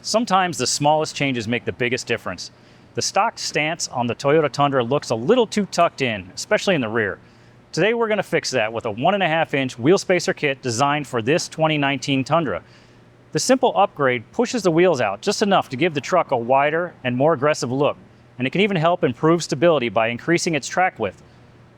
Sometimes the smallest changes make the biggest difference. The stock stance on the Toyota Tundra looks a little too tucked in, especially in the rear. Today we're going to fix that with a 1.5-inch wheel spacer kit designed for this 2019 Tundra. The simple upgrade pushes the wheels out just enough to give the truck a wider and more aggressive look, and it can even help improve stability by increasing its track width.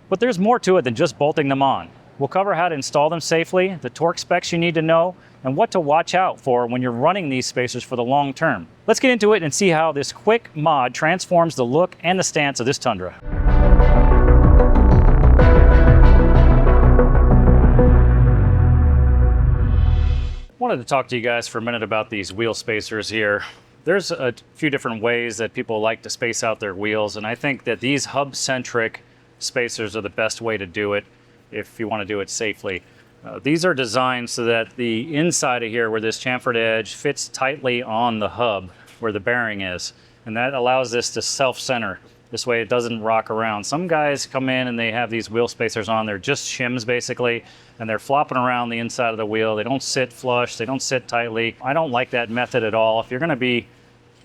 But there's more to it than just bolting them on. We'll cover how to install them safely, the torque specs you need to know, and what to watch out for when you're running these spacers for the long term. Let's get into it and see how this quick mod transforms the look and the stance of this Tundra. I wanted to talk to you guys for a minute about these wheel spacers here. There's a few different ways that people like to space out their wheels, and I think that these hub-centric spacers are the best way to do it if you want to do it safely. These are designed so that the inside of here, where this chamfered edge fits tightly on the hub where the bearing is, and that allows this to self-center. This way it doesn't rock around. Some guys come in and they have these wheel spacers on, they're just shims basically, and they're flopping around the inside of the wheel. They don't sit flush, they don't sit tightly. I don't like that method at all. If you're going to be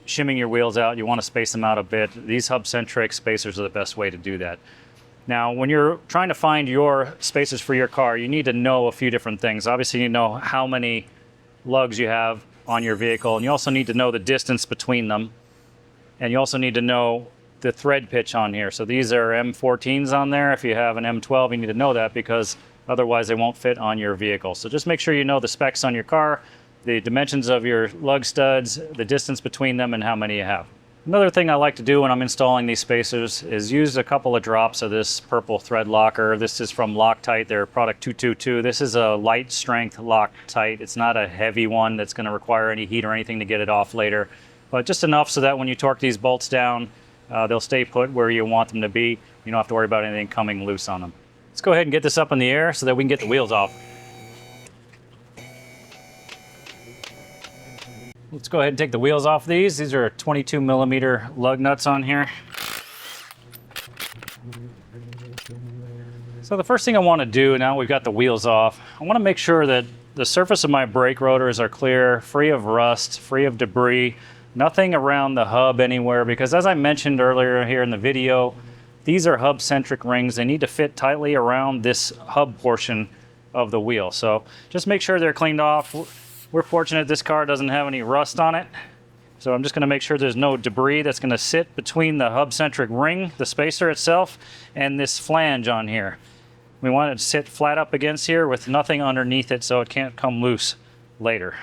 shimming your wheels out, you want to space them out a bit. These hub-centric spacers are the best way to do that. Now, when you're trying to find your spacers for your car, you need to know a few different things. Obviously, you know how many lugs you have on your vehicle, and you also need to know the distance between them. And you also need to know the thread pitch on here. So these are M14s on there. If you have an M12, you need to know that because otherwise they won't fit on your vehicle. So just make sure you know the specs on your car, the dimensions of your lug studs, the distance between them, and how many you have. Another thing I like to do when I'm installing these spacers is use a couple of drops of this purple thread locker. This is from Loctite, their product 222. This is a light strength Loctite. It's not a heavy one that's going to require any heat or anything to get it off later, but just enough so that when you torque these bolts down, they'll stay put where you want them to be. You don't have to worry about anything coming loose on them. Let's go ahead and get this up in the air so that we can get the wheels off. Let's go ahead and take the wheels off these. These are 22 millimeter lug nuts on here. So the first thing I want to do now we've got the wheels off, I want to make sure that the surface of my brake rotors are clear, free of rust, free of debris, nothing around the hub anywhere, because as I mentioned earlier here in the video, these are hub-centric rings. They need to fit tightly around this hub portion of the wheel. So just make sure they're cleaned off. We're fortunate this car doesn't have any rust on it. So I'm just going to make sure there's no debris that's going to sit between the hub-centric ring, the spacer itself, and this flange on here. We want it to sit flat up against here with nothing underneath it so it can't come loose later.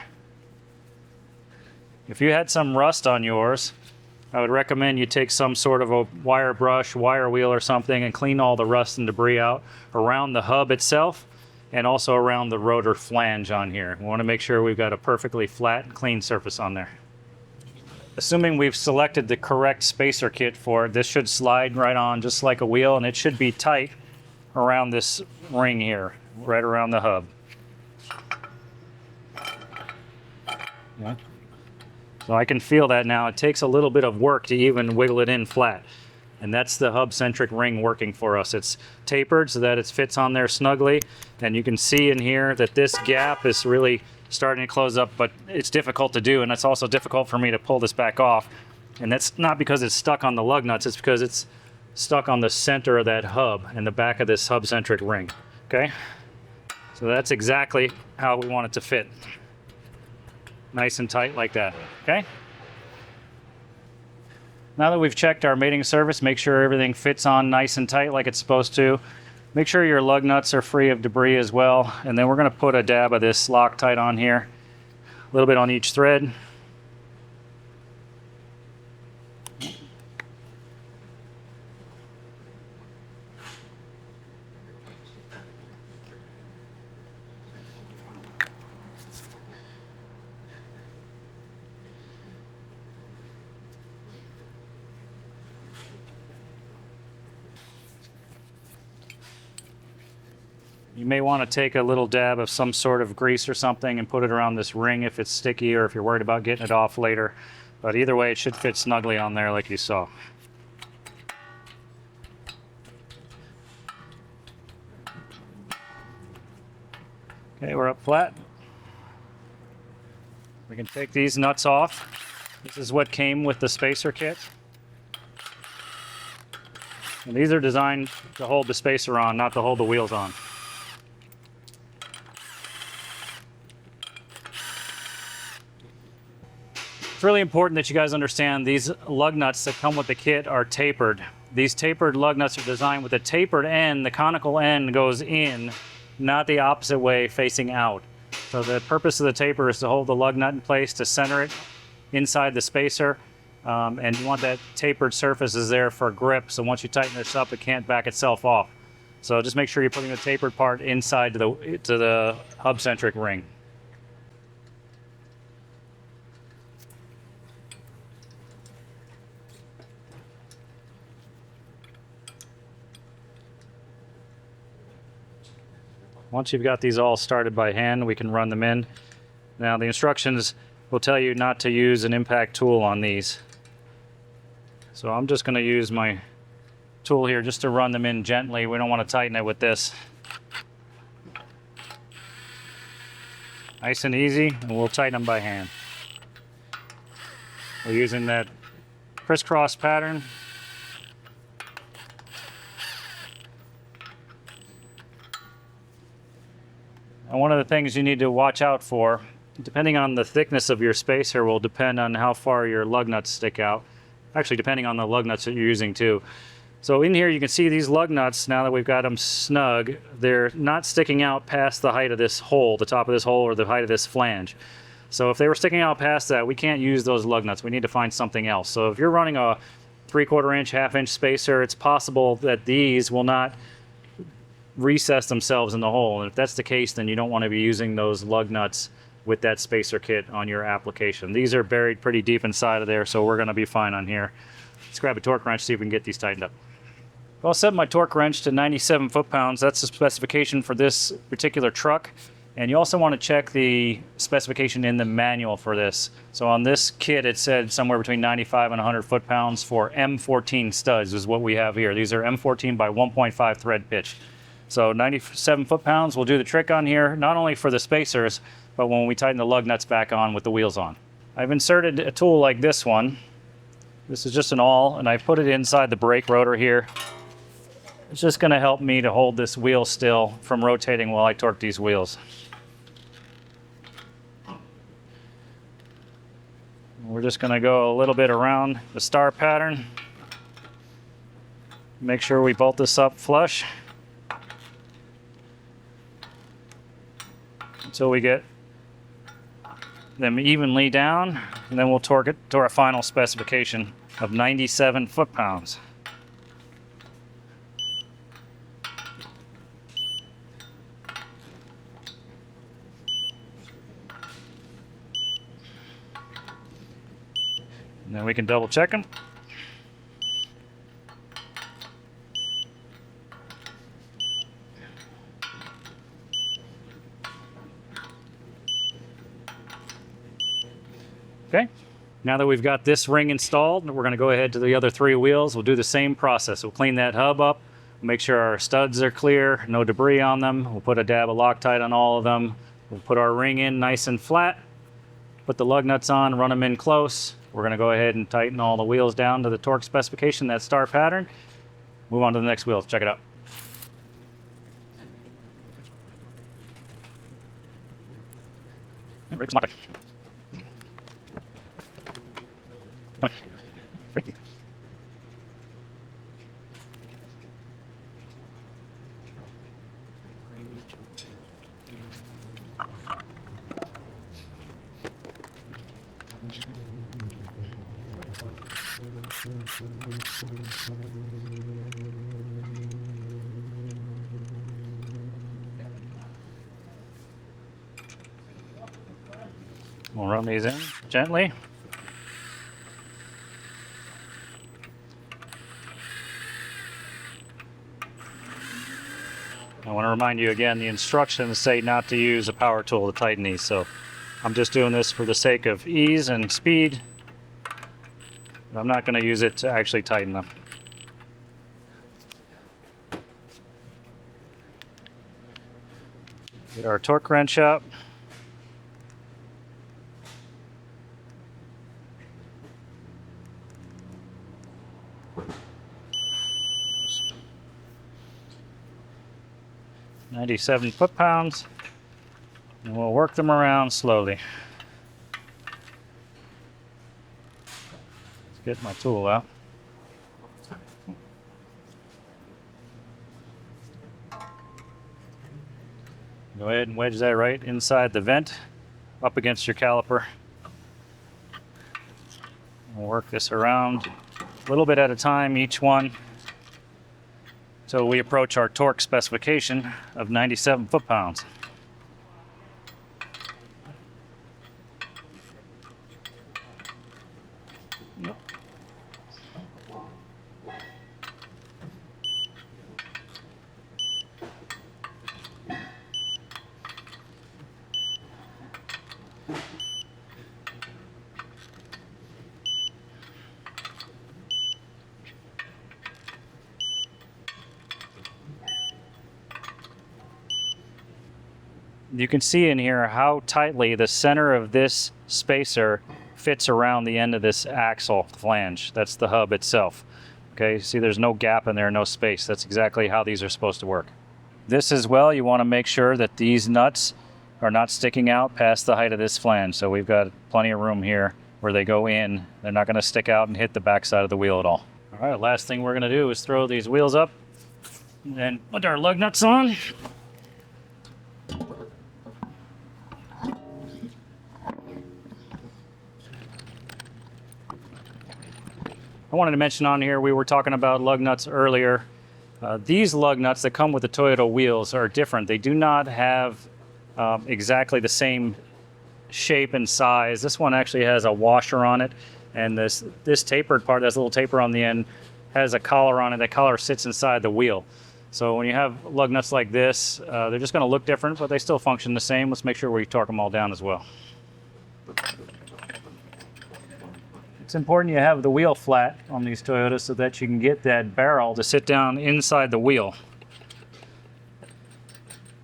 If you had some rust on yours, I would recommend you take some sort of a wire brush, wire wheel or something and clean all the rust and debris out around the hub itself and also around the rotor flange on here. We want to make sure we've got a perfectly flat and clean surface on there. Assuming we've selected the correct spacer kit for it, this should slide right on just like a wheel, and it should be tight around this ring here, right around the hub. Yeah. So I can feel that now. It takes a little bit of work to even wiggle it in flat. And that's the hub-centric ring working for us. It's tapered so that it fits on there snugly. And you can see in here that this gap is really starting to close up, but it's difficult to do. And it's also difficult for me to pull this back off. And that's not because it's stuck on the lug nuts. It's because it's stuck on the center of that hub and the back of this hub-centric ring. Okay? So that's exactly how we want it to fit. Nice and tight like that. Okay? Now that we've checked our mating surface, make sure everything fits on nice and tight like it's supposed to. Make sure your lug nuts are free of debris as well. And then we're going to put a dab of this Loctite on here, a little bit on each thread. You may want to take a little dab of some sort of grease or something and put it around this ring if it's sticky or if you're worried about getting it off later. But either way, it should fit snugly on there like you saw. Okay, we're up flat. We can take these nuts off. This is what came with the spacer kit. And these are designed to hold the spacer on, not to hold the wheels on. It's really important that you guys understand these lug nuts that come with the kit are tapered. These tapered lug nuts are designed with a tapered end. The conical end goes in, not the opposite way facing out. So the purpose of the taper is to hold the lug nut in place, to center it inside the spacer. And you want that tapered surface is there for grip, so once you tighten this up, it can't back itself off. So just make sure you're putting the tapered part inside to the hub-centric ring. Once you've got these all started by hand, we can run them in. Now the instructions will tell you not to use an impact tool on these. So I'm just going to use my tool here just to run them in gently. We don't want to tighten it with this. Nice and easy, and we'll tighten them by hand. We're using that crisscross pattern. And one of the things you need to watch out for, depending on the thickness of your spacer, will depend on how far your lug nuts stick out. Actually, depending on the lug nuts that you're using too. So in here you can see these lug nuts, now that we've got them snug, they're not sticking out past the height of this hole, the top of this hole, or the height of this flange. So if they were sticking out past that, we can't use those lug nuts. We need to find something else. So if you're running a 3/4 inch, 1/2 inch spacer, it's possible that these will not recess themselves in the hole. And if that's the case, then you don't want to be using those lug nuts with that spacer kit on your application. These are buried pretty deep inside of there, so we're going to be fine on here. Let's grab a torque wrench, see if we can get these tightened up. I'll set my torque wrench to 97 foot-pounds. That's the specification for this particular truck. And you also want to check the specification in the manual for this. So on this kit, it said somewhere between 95 and 100 foot-pounds for M14 studs is what we have here. These are M14 by 1.5 thread pitch. So 97 foot-pounds will do the trick on here, not only for the spacers, but when we tighten the lug nuts back on with the wheels on. I've inserted a tool like this one. This is just an awl, and I put it inside the brake rotor here. It's just going to help me to hold this wheel still from rotating while I torque these wheels. We're just going to go a little bit around the star pattern. Make sure we bolt this up flush until we get them evenly down, and then we'll torque it to our final specification of 97 foot-pounds. And then we can double check them. Okay, now that we've got this ring installed, we're going to go ahead to the other 3 wheels. We'll do the same process. We'll clean that hub up, make sure our studs are clear, no debris on them. We'll put a dab of Loctite on all of them. We'll put our ring in nice and flat, put the lug nuts on, run them in close. We're going to go ahead and tighten all the wheels down to the torque specification, that star pattern. Move on to the next wheel. Check it out. We'll run these in gently. I want to remind you again, the instructions say not to use a power tool to tighten these, so I'm just doing this for the sake of ease and speed. I'm not going to use it to actually tighten them. Get our torque wrench up. .97 foot-pounds, and we'll work them around slowly. Let's get my tool out. Go ahead and wedge that right inside the vent, up against your caliper. We'll work this around a little bit at a time, each one, until we approach our torque specification of 97 foot-pounds. You can see in here how tightly the center of this spacer fits around the end of this axle flange. That's the hub itself. Okay, see there's no gap in there, no space. That's exactly how these are supposed to work. This as well, you want to make sure that these nuts are not sticking out past the height of this flange. So we've got plenty of room here where they go in. They're not going to stick out and hit the backside of the wheel at all. All right, last thing we're going to do is throw these wheels up and put our lug nuts on. I wanted to mention on here, we were talking about lug nuts earlier. These lug nuts that come with the Toyota wheels are different. They do not have exactly the same shape and size. This one actually has a washer on it, and this tapered part, that's a little taper on the end, has a collar on it. That collar sits inside the wheel. So when you have lug nuts like this, they're just going to look different, but they still function the same. Let's make sure we torque them all down as well. It's important you have the wheel flat on these Toyotas so that you can get that barrel to sit down inside the wheel.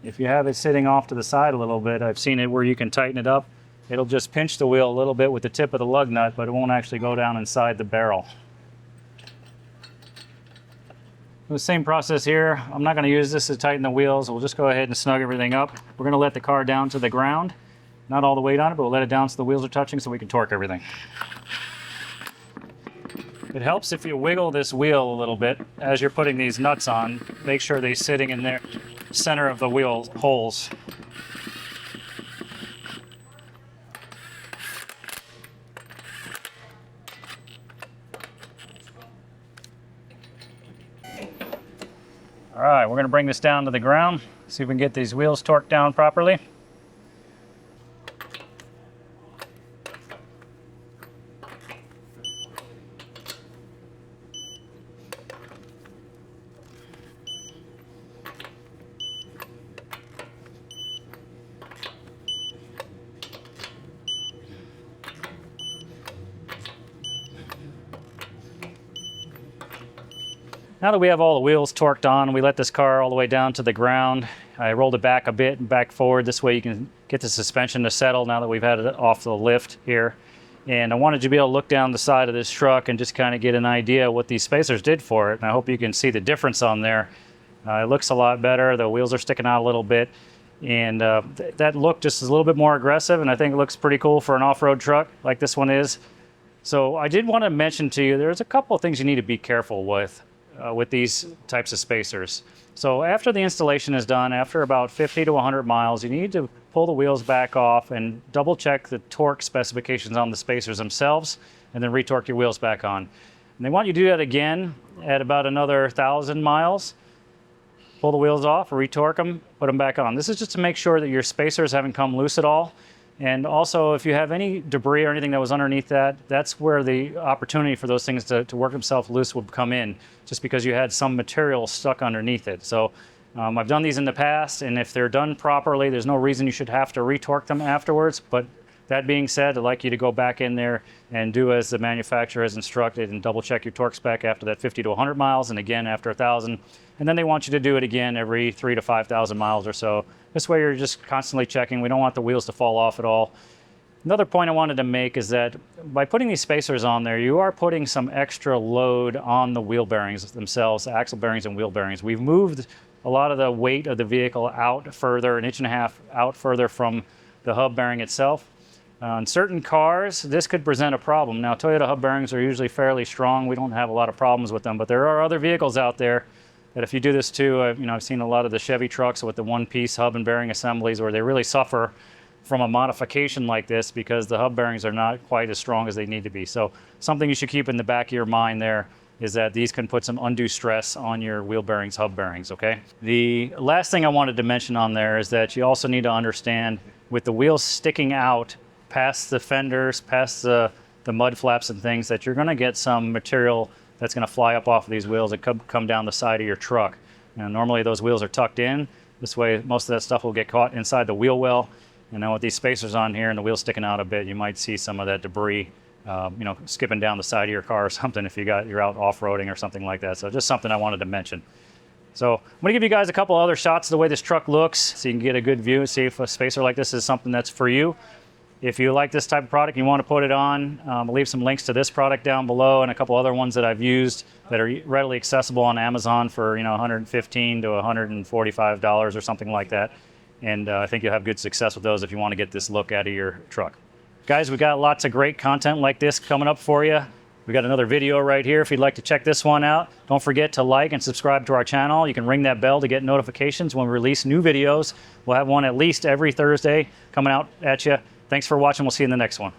If you have it sitting off to the side a little bit, I've seen it where you can tighten it up. It'll just pinch the wheel a little bit with the tip of the lug nut, but it won't actually go down inside the barrel. The same process here. I'm not going to use this to tighten the wheels. We'll just go ahead and snug everything up. We're going to let the car down to the ground. Not all the weight on it, but we'll let it down so the wheels are touching so we can torque everything. It helps if you wiggle this wheel a little bit as you're putting these nuts on. Make sure they're sitting in the center of the wheel holes. All right, we're going to bring this down to the ground, see if we can get these wheels torqued down properly. Now that we have all the wheels torqued on, we let this car all the way down to the ground. I rolled it back a bit and back forward. This way you can get the suspension to settle now that we've had it off the lift here. And I wanted you to be able to look down the side of this truck and just kind of get an idea what these spacers did for it. And I hope you can see the difference on there. It looks a lot better. The wheels are sticking out a little bit. And that look just is a little bit more aggressive, and I think it looks pretty cool for an off-road truck like this one is. So I did want to mention to you, there's a couple of things you need to be careful with these types of spacers. So after the installation is done, after about 50 to 100 miles, you need to pull the wheels back off and double check the torque specifications on the spacers themselves, and then retorque your wheels back on. And they want you to do that again at about another 1,000 miles. Pull the wheels off, retorque them, put them back on. This is just to make sure that your spacers haven't come loose at all. And also, if you have any debris or anything that was underneath that, that's where the opportunity for those things to work themselves loose would come in, just because you had some material stuck underneath it. So I've done these in the past, and if they're done properly, there's no reason you should have to retorque them afterwards. But that being said, I'd like you to go back in there and do as the manufacturer has instructed and double check your torque spec after that 50 to 100 miles and again after 1,000. And then they want you to do it again every 3,000 to 5,000 miles or so. This way you're just constantly checking. We don't want the wheels to fall off at all. Another point I wanted to make is that by putting these spacers on there, you are putting some extra load on the wheel bearings themselves, axle bearings and wheel bearings. We've moved a lot of the weight of the vehicle out further, 1.5 inches out further from the hub bearing itself. On certain cars, this could present a problem. Now, Toyota hub bearings are usually fairly strong. We don't have a lot of problems with them, but there are other vehicles out there that if you do this too, I've seen a lot of the Chevy trucks with the one-piece hub and bearing assemblies where they really suffer from a modification like this because the hub bearings are not quite as strong as they need to be. So something you should keep in the back of your mind there is that these can put some undue stress on your wheel bearings, hub bearings, okay? The last thing I wanted to mention on there is that you also need to understand with the wheels sticking out past the fenders, past the mud flaps and things, that you're gonna get some material that's gonna fly up off of these wheels and come down the side of your truck. And normally those wheels are tucked in. This way, most of that stuff will get caught inside the wheel well. And then with these spacers on here and the wheels sticking out a bit, you might see some of that debris, skipping down the side of your car or something if you're out off-roading or something like that. So just something I wanted to mention. So I'm gonna give you guys a couple other shots of the way this truck looks so you can get a good view and see if a spacer like this is something that's for you. If you like this type of product, you want to put it on, I'll leave some links to this product down below and a couple other ones that I've used that are readily accessible on Amazon for $115 to $145 or something like that. And I think you'll have good success with those if you want to get this look out of your truck. Guys, we've got lots of great content like this coming up for you. We've got another video right here if you'd like to check this one out. Don't forget to like and subscribe to our channel. You can ring that bell to get notifications when we release new videos. We'll have one at least every Thursday coming out at you. Thanks for watching. We'll see you in the next one.